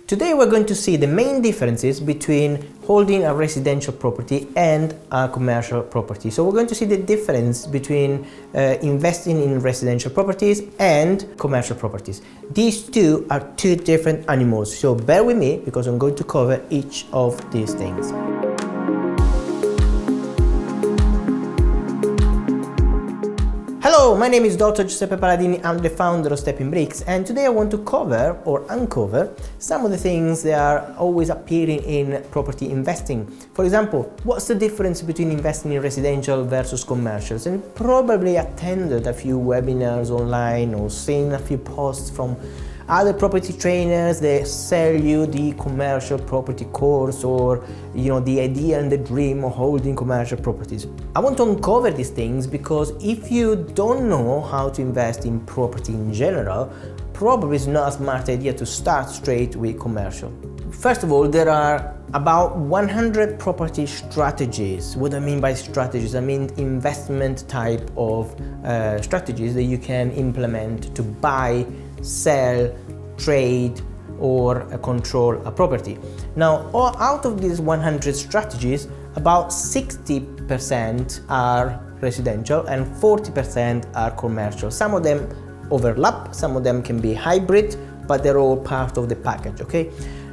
Today we're going to see the main differences between holding a residential property and a commercial property. So we're going to see the difference between investing in residential properties and commercial properties. These two are two different animals, so bear with me because I'm going to cover each of these things. Hello, my name is Dr. Giuseppe Paladini. I'm the founder of Stepping Bricks, and today I want to cover or uncover some of the things that are always appearing in property investing. For example, what's the difference between investing in residential versus commercials? And probably attended a few webinars online or seen a few posts from other property trainers that sell you the commercial property course, or the idea and the dream of holding commercial properties. I want to uncover these things because if you don't know how to invest in property in general, probably it's not a smart idea to start straight with commercial. First of all, there are about 100 property strategies. What I mean by strategies, I mean investment type of strategies that you can implement to buy, sell, trade, or control a property. Now, out of these 100 strategies, about 60% are residential and 40% are commercial. Some of them overlap, some of them can be hybrid, but they're all part of the package, okay?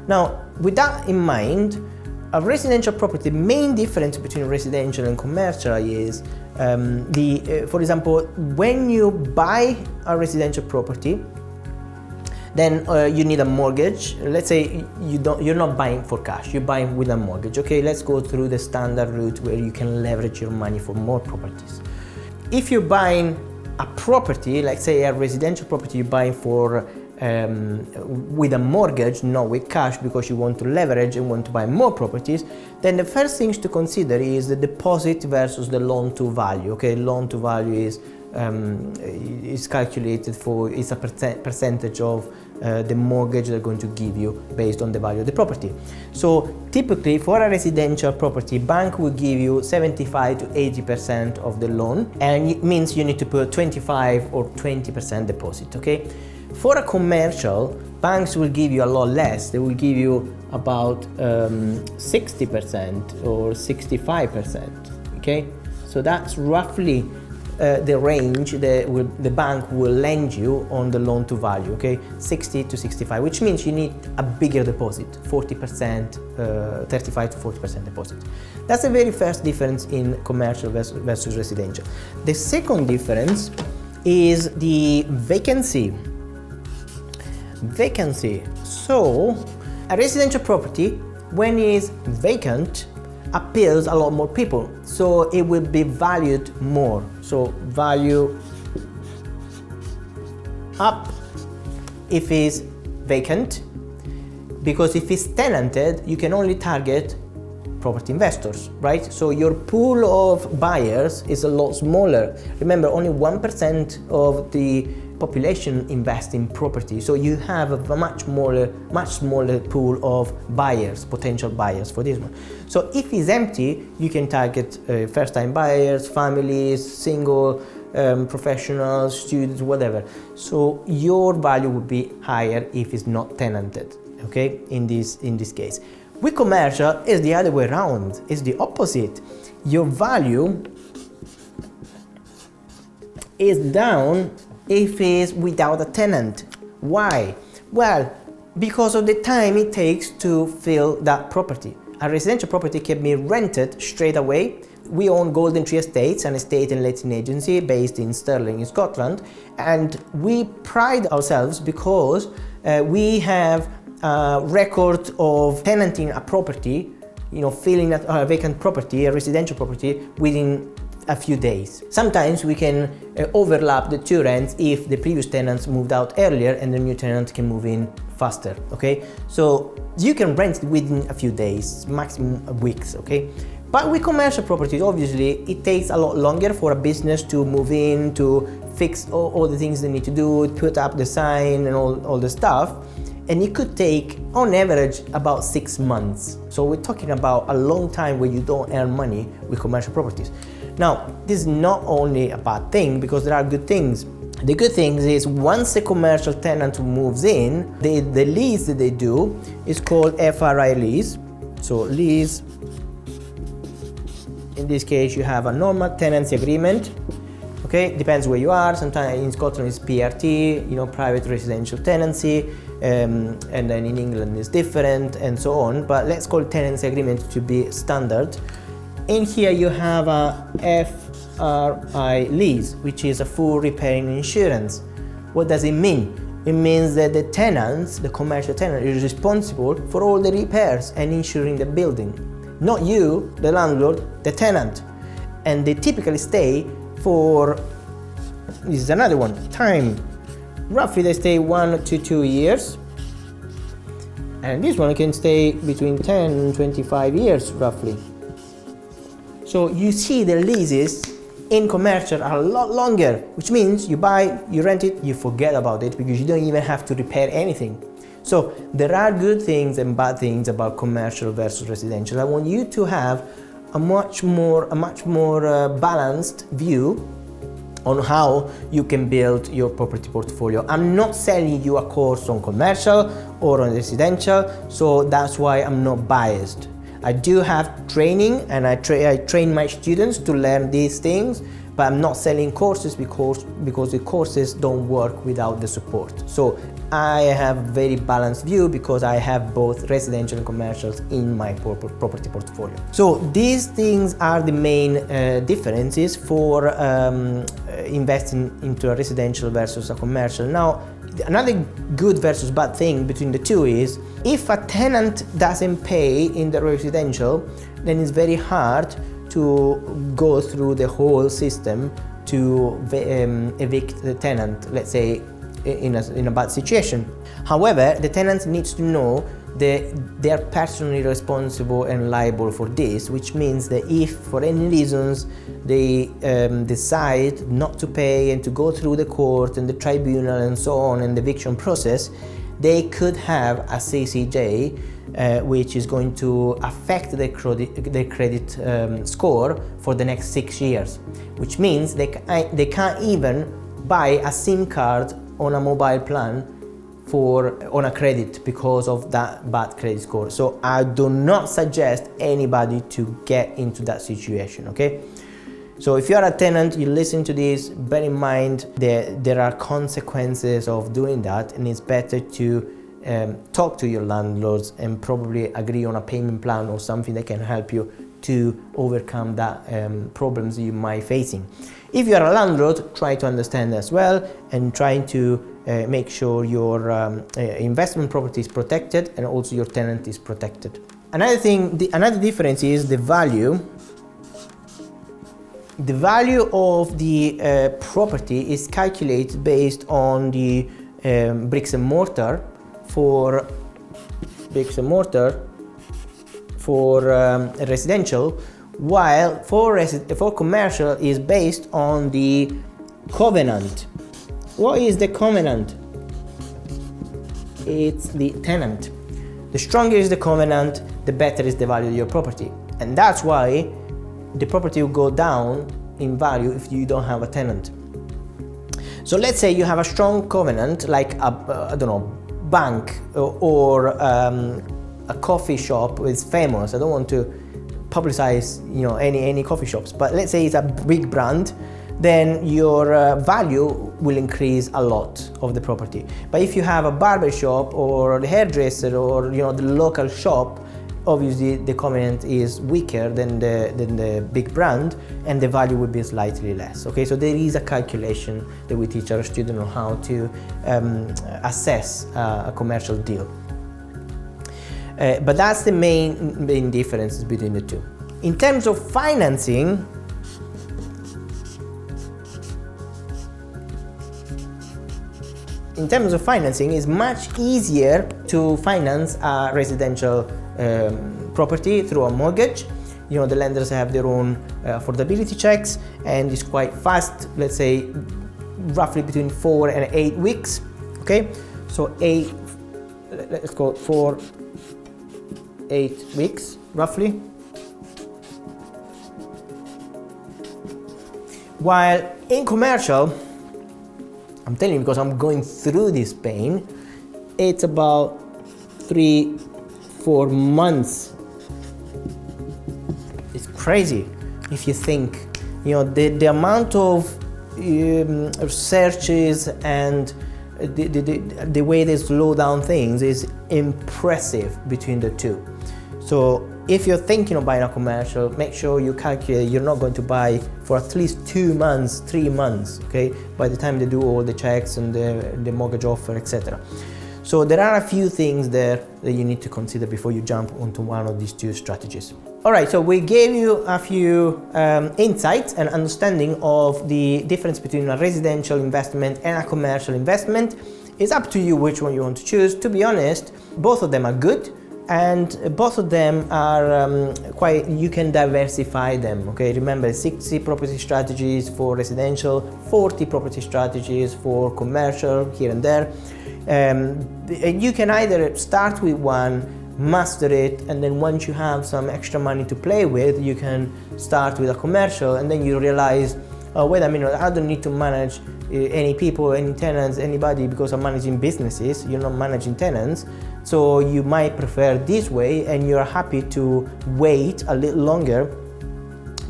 Now, with that in mind, a residential property, the main difference between residential and commercial is for example, when you buy a residential property, then you need a mortgage. Let's say you're not buying for cash, you're buying with a mortgage. Okay, let's go through the standard route where you can leverage your money for more properties. If you're buying a property, like say a residential property, you're buying for with a mortgage, not with cash, because you want to leverage and want to buy more properties, then the first things to consider is the deposit versus the loan to value. Okay, loan to value is calculated for, it's a percentage of the mortgage they're going to give you based on the value of the property. So typically for a residential property, bank will give you 75 to 80% of the loan, and it means you need to put 25 or 20% deposit, okay? For a commercial, banks will give you a lot less. They will give you about 60% or 65%, okay? So that's roughly the range that the bank will lend you on the loan to value, okay? 60 to 65, which means you need a bigger deposit, 40%, 35 to 40% deposit. That's the very first difference in commercial versus residential. The second difference is the vacancy. So a residential property, when it is vacant, appeals a lot more people, so it will be valued more. So value up if it's vacant, because if it's tenanted, you can only target property investors, right? So your pool of buyers is a lot smaller. Remember, only 1% of the population invest in property, so you have a much smaller pool of buyers, potential buyers for this one. So if it's empty, you can target first-time buyers, families, single, professionals, students, whatever. So your value would be higher if it's not tenanted, okay, in this case. With commercial, it's the other way around, it's the opposite. Your value is down if it's without a tenant. Why? Well, because of the time it takes to fill that property. A residential property can be rented straight away. We own Golden Tree Estates, an estate and letting agency based in Stirling in Scotland, and we pride ourselves because we have a record of tenanting a property, filling a vacant property, a residential property, within a few days. Sometimes we can overlap the two rents if the previous tenants moved out earlier and the new tenant can move in faster, okay? So you can rent it within a few days, maximum weeks, okay? But with commercial properties, obviously, it takes a lot longer for a business to move in, to fix all the things they need to do, put up the sign and all the stuff. And it could take, on average, about 6 months. So we're talking about a long time where you don't earn money with commercial properties. Now, this is not only a bad thing, because there are good things. The good thing is once a commercial tenant moves in, the lease that they do is called FRI lease. So lease, in this case, you have a normal tenancy agreement. Okay, depends where you are. Sometimes in Scotland it's PRT, you know, private residential tenancy, and then in England it's different and so on. But let's call tenancy agreement to be standard. In here you have a FRI lease, which is a full repairing insurance. What does it mean? It means that the tenants, the commercial tenant, is responsible for all the repairs and insuring the building. Not you, the landlord, the tenant. And they typically stay for, this is another one, time. Roughly they stay 1 to 2 years. And this one can stay between 10 and 25 years roughly. So you see the leases in commercial are a lot longer, which means you buy, you rent it, you forget about it because you don't even have to repair anything. So there are good things and bad things about commercial versus residential. I want you to have a much more balanced view on how you can build your property portfolio. I'm not selling you a course on commercial or on residential, so that's why I'm not biased. I do have training and I train my students to learn these things, but I'm not selling courses because the courses don't work without the support. So I have a very balanced view because I have both residential and commercials in my property portfolio. So these things are the main differences for investing into a residential versus a commercial. Now, another good versus bad thing between the two is if a tenant doesn't pay in the residential, then it's very hard to go through the whole system to evict the tenant, let's say in a bad situation. However, the tenant needs to know that they are personally responsible and liable for this, which means that if for any reasons they decide not to pay and to go through the court and the tribunal and so on and the eviction process, they could have a CCJ which is going to affect their credit score for the next 6 years, which means they can't even buy a SIM card on a mobile plan on a credit because of that bad credit score. So I do not suggest anybody to get into that situation, okay? So if you are a tenant, you listen to this, bear in mind that there are consequences of doing that, and it's better to talk to your landlords and probably agree on a payment plan or something that can help you to overcome that problems you might be facing. If you are a landlord, try to understand as well and trying to make sure your investment property is protected and also your tenant is protected. Another thing, another difference is the value. The value of the property is calculated based on the bricks and mortar for residential, while for commercial is based on the covenant. What is the covenant? It's the tenant. The stronger is the covenant, the better is the value of your property, and that's why the property will go down in value if you don't have a tenant. So let's say you have a strong covenant, like I don't know, bank or a coffee shop is famous. I don't want to publicize, you know, any coffee shops, but let's say it's a big brand, then your value will increase a lot of the property. But if you have a barber shop or a hairdresser or, you know, the local shop, obviously the covenant is weaker than the big brand and the value will be slightly less. Okay, so there is a calculation that we teach our students on how to assess a commercial deal. But that's the main difference between the two. In terms of financing, it's much easier to finance a residential property through a mortgage. You know, the lenders have their own affordability checks and it's quite fast, let's say roughly between 4 and 8 weeks. Okay, so let's go 8 weeks roughly. While in commercial, I'm telling you because I'm going through this pain. It's about 3-4 months. It's crazy if you think, the amount of searches and the way they slow down things is impressive between the two. So if you're thinking of buying a commercial, make sure you calculate you're not going to buy for at least 2 months, 3 months, okay, by the time they do all the checks and the mortgage offer, etc. So there are a few things there that you need to consider before you jump onto one of these two strategies. All right, so we gave you a few insights and understanding of the difference between a residential investment and a commercial investment. It's up to you which one you want to choose. To be honest, both of them are good, and both of them are you can diversify them, okay? Remember, 60 property strategies for residential, 40 property strategies for commercial here and there. You can either start with one, master it, and then once you have some extra money to play with, you can start with a commercial, and then you realize, oh, wait a minute, I don't need to manage any people, any tenants, anybody, because I'm managing businesses. You're not managing tenants. So you might prefer this way, and you're happy to wait a little longer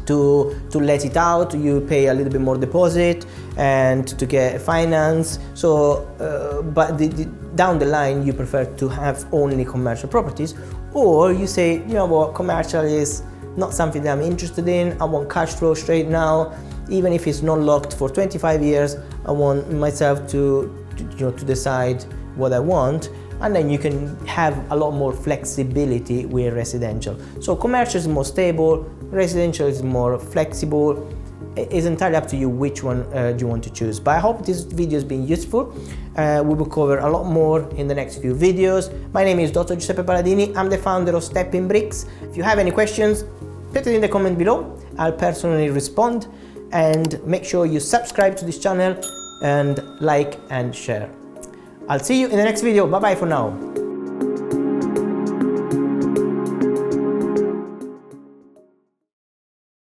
to let it out. You pay a little bit more deposit and to get finance. So but down the line you prefer to have only commercial properties, or you say, you know what, commercial is not something that I'm interested in. I want cash flow straight now, even if it's not locked for 25 years. I want myself to decide what I want. And then you can have a lot more flexibility with residential. So commercial is more stable, residential is more flexible. It's entirely up to you which one do you want to choose. But I hope this video has been useful. We will cover a lot more in the next few videos. My name is Dr. Giuseppe Paladini. I'm the founder of Stepping Bricks. If you have any questions, put it in the comment below. I'll personally respond. And make sure you subscribe to this channel and like and share. I'll see you in the next video. Bye bye for now.